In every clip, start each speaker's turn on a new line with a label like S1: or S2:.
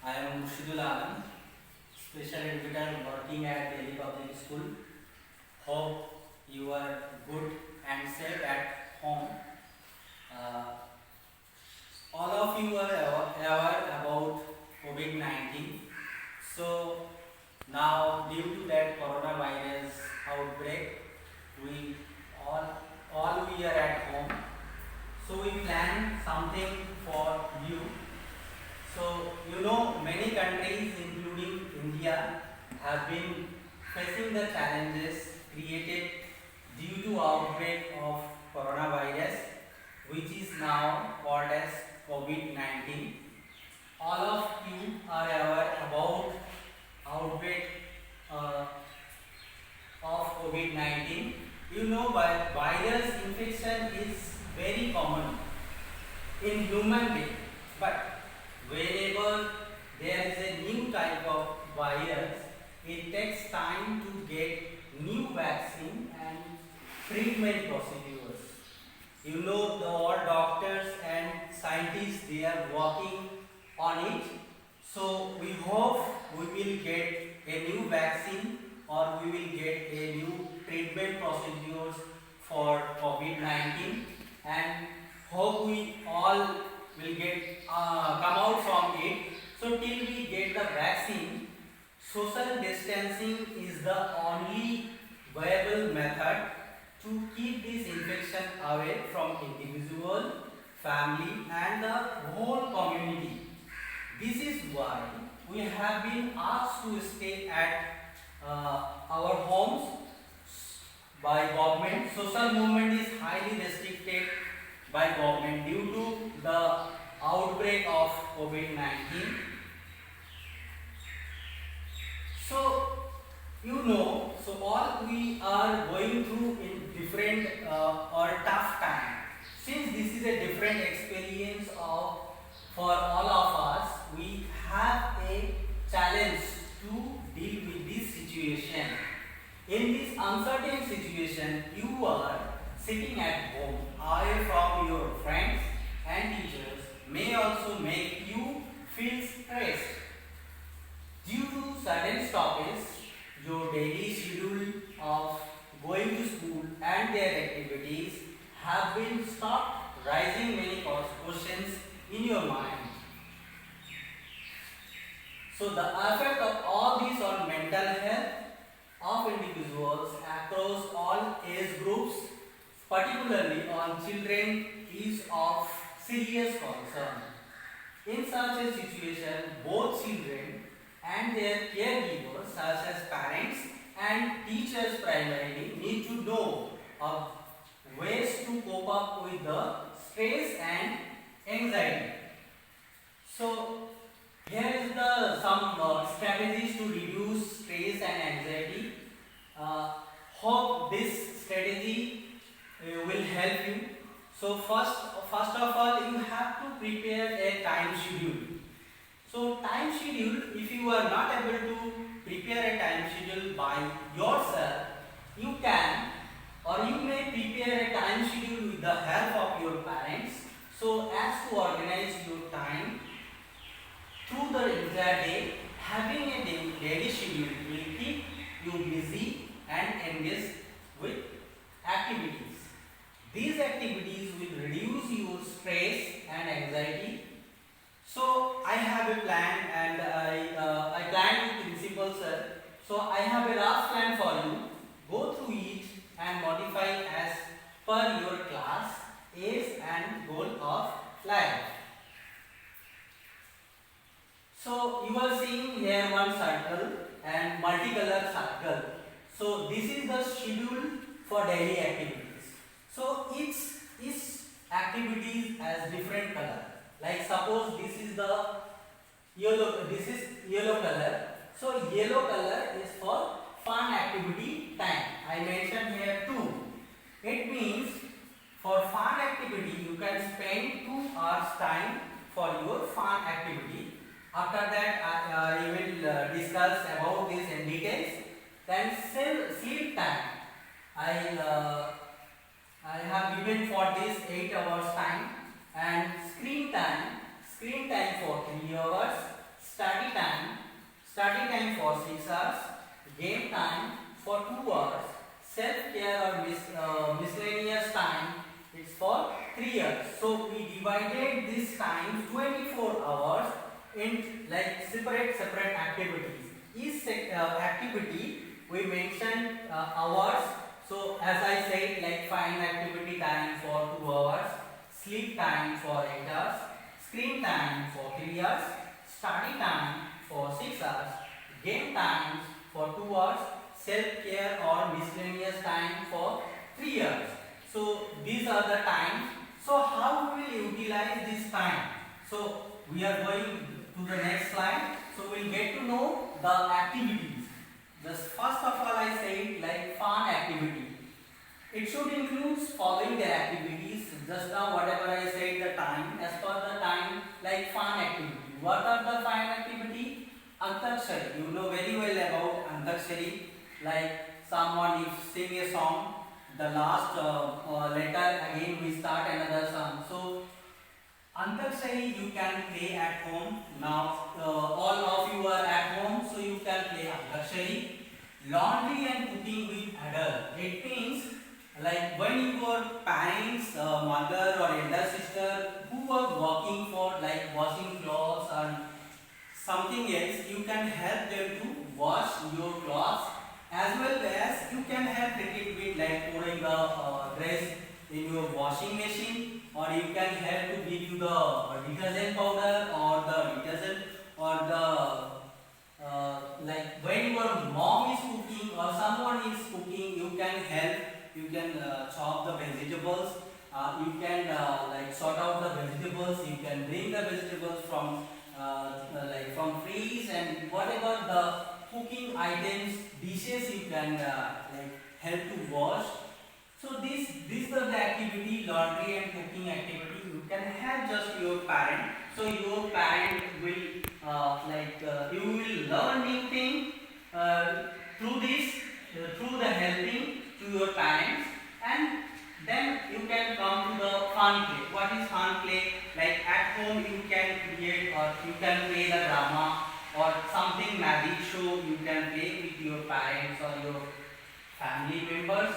S1: I am Mushidul Anand, special educator working at Delhi Public School. Hope you are good and safe at home. Uh, all of you are aware about COVID-19. So now, due to that coronavirus outbreak, we all we are at home. So we plan something for you. So, many countries, including India, have been facing the challenges created due to outbreak of coronavirus, which is now called as COVID-19. All of you are aware about outbreak uh, of COVID-19. Virus infection is very common in human being, but whenever there is a new type of virus, it takes time to get new vaccine and treatment procedures. The all doctors and scientists, they are working on it. So we hope we will get a new vaccine or we will get a new treatment procedures for COVID-19, and hope we all will get come out from it. So till we get the vaccine, social distancing is the only viable method to keep this infection away from individual, family and the whole community. This is why we have been asked to stay at our homes by government. Social movement is highly restricted by government due to the outbreak of COVID-19. So, so all we are going through in different or tough time. Since this is a different experience for all of us, we have a challenge to deal with this situation. In this uncertain situation, you are sitting at home away from your friends and teachers may also make you feel stressed. Due to sudden stoppage, your daily schedule of going to school and their activities have been stopped, rising many questions in your mind. So the effect of all this on mental health of individuals across all age groups, particularly on children, is of serious concern. In such a situation, both children and their caregivers, such as parents and teachers primarily, need to know of ways to cope up with the stress and anxiety. So, here is the some strategies to reduce stress and anxiety. Hope this strategy will help you. So first of all, you have to prepare a time schedule. So time schedule, if you are not able to prepare a time schedule by yourself, you can or you may prepare a time schedule with the help of your parents, so as to organize your time through the entire day. Having a daily schedule will keep you busy and engaged with activities. These activities will reduce your stress and anxiety. So I have a plan, and I planned with principal sir. So I have a rough plan for you. Go through it and modify as per your class, age and goal of life. So you are seeing here one circle and multicolor circle. So this is the schedule for daily activities. So each activities has different color. Like suppose this is the yellow. This is yellow color. So yellow color is for fun activity time. I mentioned here 2. It means for fun activity you can spend 2 hours time for your fun activity. After that I will discuss about this in details. Then sleep time. I have given for this 8 hours time, and screen time for 3 hours, study time, study time for 6 hours, game time for 2 hours, self-care or miscellaneous time it's for 3 hours. So we divided this time 24 hours in like separate activities. Each activity we mentioned hours. So as I said, like find activity time for 2 hours, sleep time for 8 hours, screen time for 3 hours, study time for 6 hours, game time for 2 hours, self-care or miscellaneous time for 3 hours. So these are the times. So how we will utilize this time? So we are going to the next slide. So we will get to know the activities. Just first of all I said like fun activity. It should include following the activities. Just now whatever I said the time, as per the time like fun activity. What are the fun activity? Antakshari. You know very well about Antakshari. Like someone if sing a song, the last letter again we start another song. So Antakshari you can play at home. Now all of you are at home, so you can play Antakshari. Laundry and cooking with adult. It means like when your parents, mother or elder sister who are working for like washing clothes and something else, you can help them to wash your clothes, as well as you can help it with like pouring the dress in your washing machine, or you can help to give you the detergent powder or the detergent or the like when your mom is cooking or someone is cooking, you can help. You can chop the vegetables. You can like sort out the vegetables. You can bring the vegetables from like from freeze, and whatever the cooking items, dishes you can like help to wash. So these are the activity, laundry and cooking activity. You can have just your parent. So your parent will you will learn new thing through this, through the helping to your parents, and then you can come to the fun play. What is fun play? Like at home you can create or you can play the drama or something magic show you can play with your parents or your family members.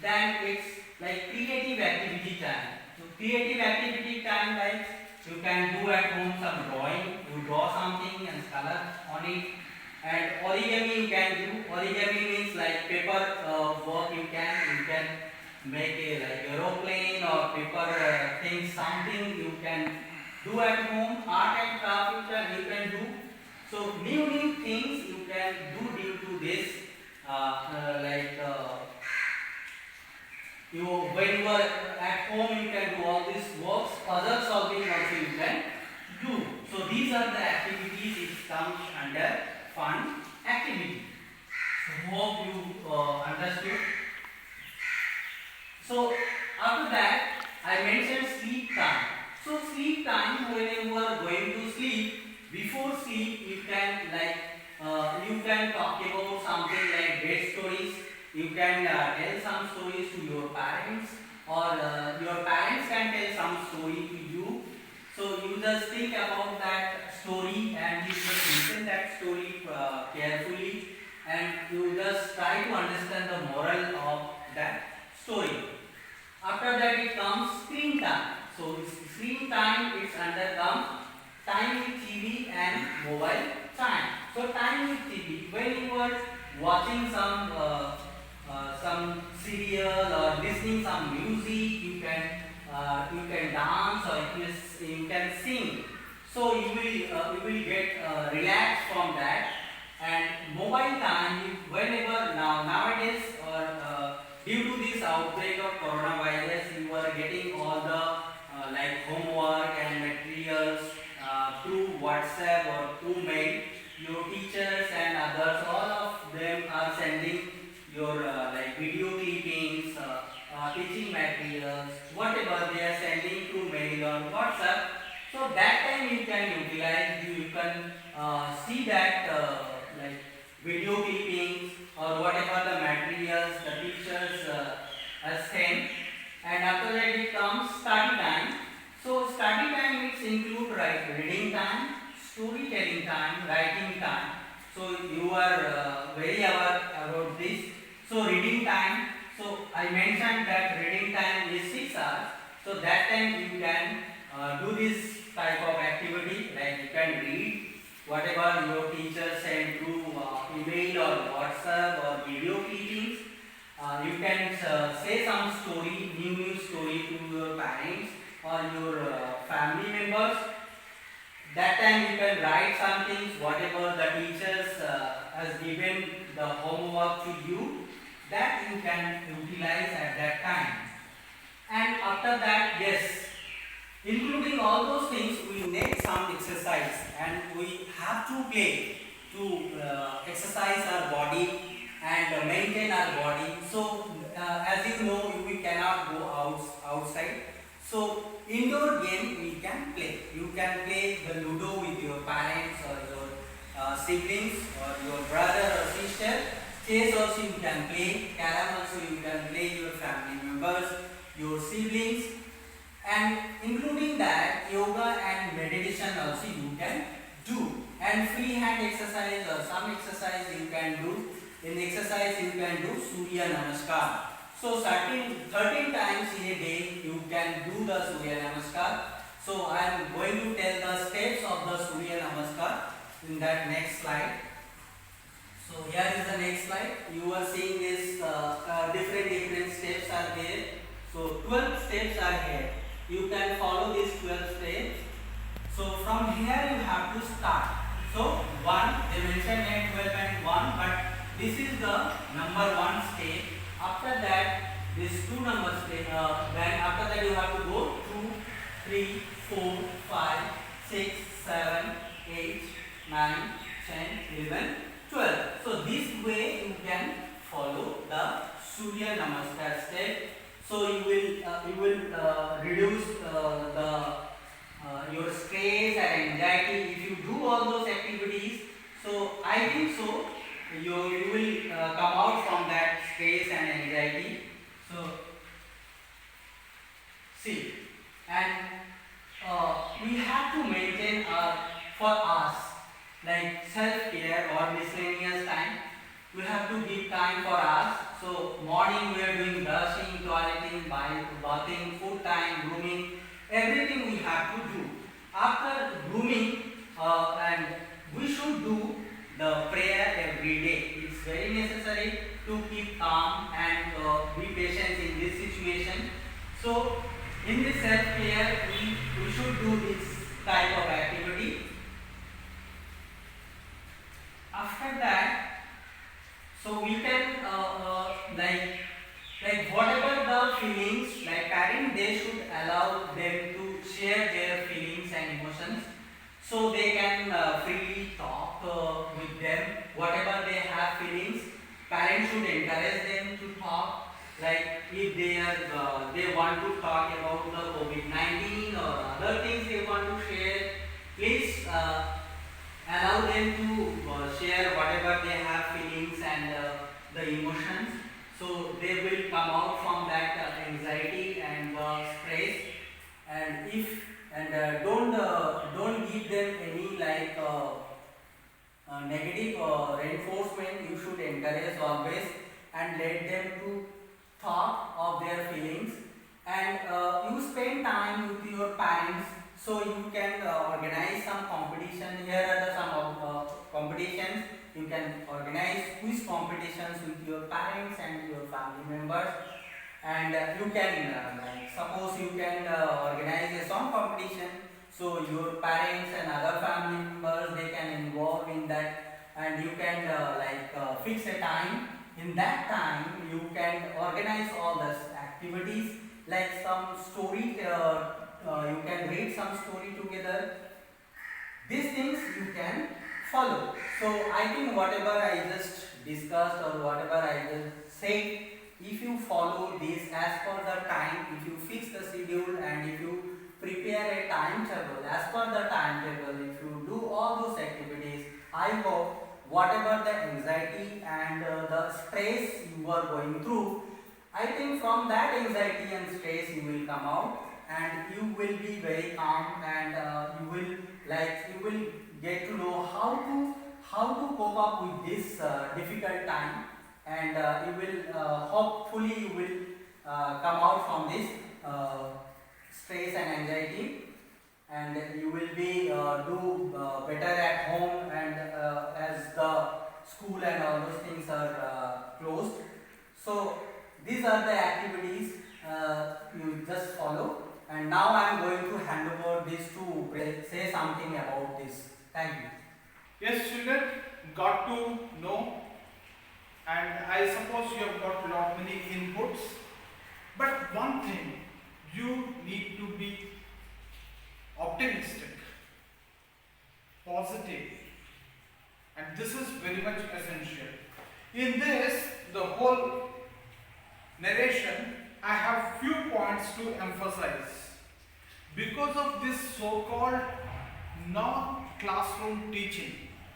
S1: Then it's like creative activity time. So creative activity time, like you can do at home some drawing, you draw something and color on it. And origami you can do. Origami means like paper work you can make a like aeroplane or paper things, something you can do at home. Art and craft you can do. So new things you can do due to this you when you are at home you can do all these works. Puzzle solving also you can do. So these are the activities which comes under fun activity. So hope you understood. So after that I mentioned sleep time. So sleep time, when you are going to sleep, before sleep you can you can talk about something like bed stories. You can tell some stories to your parents, or your parents can tell some story to you. So you just think about that story and you just listen that story carefully, and you just try to understand the moral of that story. After that it comes screen time. So screen time is under time with TV and mobile time. So time with TV, when you are watching some serial or listening some music, you can dance or you can sing. So you will get relaxed from that. And mobile time, whenever nowadays or due to this outbreak of coronavirus, you are getting all the like homework and materials through WhatsApp or through mail. Your teachers and others, all of them are sending your like video clippings, teaching materials, whatever they are sending through mail or WhatsApp. So that time you can utilize, you can see that like video clippings or whatever the materials the teachers send. And after that it comes study time. So study time, it's include right reading time, storytelling time, writing time. So you are very aware about this. So reading time. So I mentioned that reading time is 6 hours. So that time you can do this type of activity, like you can read whatever your teacher sent through email or WhatsApp or video clippings. You can say some story, new story to your parents or your family members. That time you can write some things, whatever the teachers has given the homework to you, that you can utilize at that time. And after that, yes, including all those things, we need some exercise and we have to play to exercise our body and maintain our body. So, as you know, we cannot go outside. So, indoor game we can play. You can play the Ludo with your parents or your siblings or your brother or sister. Chess also you can play. Carom also you can play your family members, your siblings. And including that, yoga and meditation also you can do. And free hand exercise or some exercise you can do. In exercise you can do Surya Namaskar. So 13 times in a day you can do the Surya Namaskar. So I am going to tell the steps of the Surya Namaskar in that next slide. So here is the next slide. You are seeing this different steps are there. So 12 steps are here. You can follow these 12 steps. So from here you have to start. So 1, they mentioned here 12 and 1, but this is the number 1 step. After that, this 2 number step. Then after that you have to go 2, 3, 4, 5, 6, 7, 8, 9, 10, 11, 12. So this way you can follow the Surya Namaskar step. So you will reduce your stress and anxiety if you do all those activities. So I think so you will come out from that stress and anxiety. So see, and we have to maintain for us like self-care or miscellaneous time. We have to give time for us. So morning we are doing brushing, toileting, bathing, food time, grooming, everything we have to do. After grooming, and we should do the prayer every day. It's very necessary to keep calm and be patient in this situation. So in this self-care, we should do this type of activity. After that, so we can like whatever the feelings, like parents, they should allow them to share their feelings and emotions, so they can freely talk with them. Whatever they have feelings, parents should encourage them to talk. Like if they want to talk about the COVID-19 or other things they want to share, please allow them to share whatever they have feelings and the emotions, so they will come out from that anxiety and stress. And if and don't give them any like negative reinforcement. You should encourage always and let them to talk of their feelings. And you spend time with your parents, so you can organize some competition. Here are some competitions. You can organize quiz competitions with your parents and your family members. And you can like suppose you can organize a song competition, so your parents and other family members, they can involve in that, and you can fix a time. In that time you can organize all these activities, like some story, you can read some story together. These things you can follow. So I think whatever I just discussed or whatever I just said, if you follow this as per the time, if you fix the schedule and if you prepare a timetable as per the timetable, if you do all those activities, I hope whatever the anxiety and the stress you are going through, I think from that anxiety and stress you will come out and you will be very calm, and you will like you will get to know how to cope up with this difficult time, and you will hopefully you will come out from this stress and anxiety, and you will be do better at home, and as the school and all those things are closed. So these are the activities you just follow, and now I am going to hand over this to say something about this. Thank you.
S2: Yes, children, got to know, and I suppose you have got lot many inputs. But one thing, you need to be optimistic, positive, and this is very much essential. In this, the whole narration, I have few points to emphasize. Because of this so-called non-classroom teaching,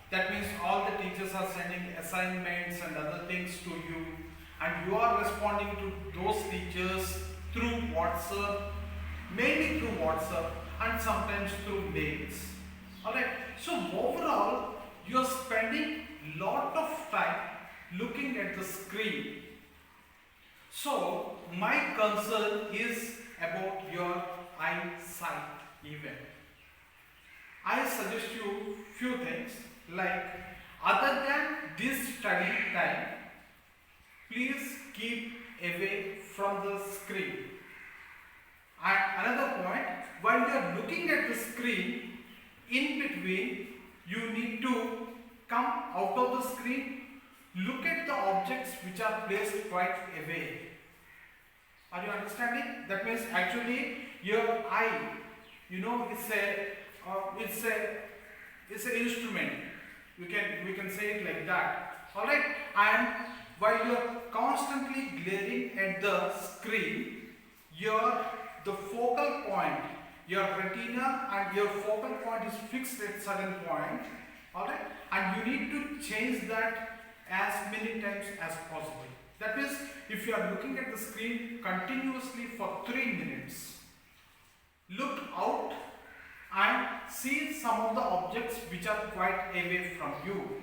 S2: that means all the teachers are sending assignments and other things to you, and you are responding to those teachers through WhatsApp, mainly through WhatsApp and sometimes through mails. Alright, so overall you are spending lot of time looking at the screen. So my concern is about your eyesight even. I suggest you few things, like other than this study time, please keep away from the screen. And another point, while you are looking at the screen, in between you need to come out of the screen, look at the objects which are placed quite away. Are you understanding? That means actually your eye, you know, it's an instrument. We can say it like that. All right. And while you are constantly glaring at the screen, the focal point, your retina and your focal point is fixed at certain point. All right. And you need to change that as many times as possible. That is, if you are looking at the screen continuously for 3 minutes, look out and see some of the objects which are quite away from you.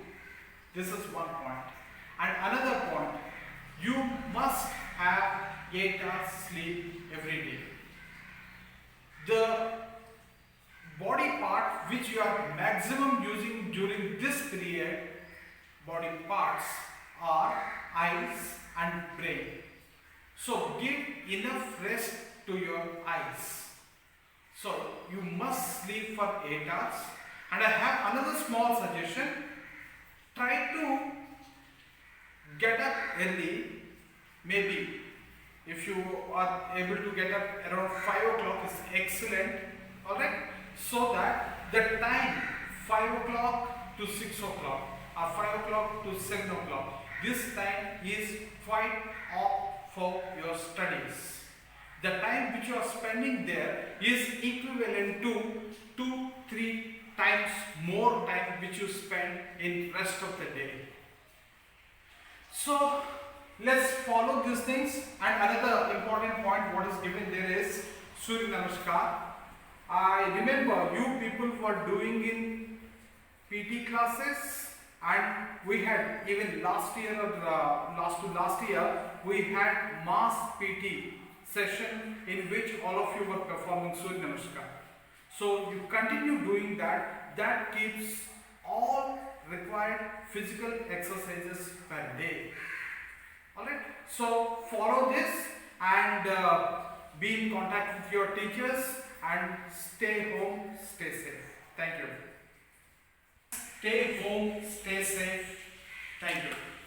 S2: This is one point. And another point, you must have 8 hours sleep every day. The body part which you are maximum using during this period, body parts are eyes and brain. So give enough rest to your eyes. So you must sleep for 8 hours. And I have another small suggestion. Try to get up early. Maybe if you are able to get up around 5 o'clock is excellent. Alright. So that the time 5 o'clock to 6 o'clock or 5 o'clock to 7 o'clock, this time is quite off for your studies. The time which you are spending there is equivalent to 2-3 times more time which you spend in rest of the day. So let's follow these things. And another important point what is given there is Surya Namaskar. I remember you people were doing in PT classes, and we had even last year or last year we had mass PT session in which all of you were performing Surya Namaskar. So you continue doing that. That keeps all required physical exercises per day. Alright. So follow this and be in contact with your teachers and stay home, stay safe. Thank you. Stay home, stay safe. Thank you.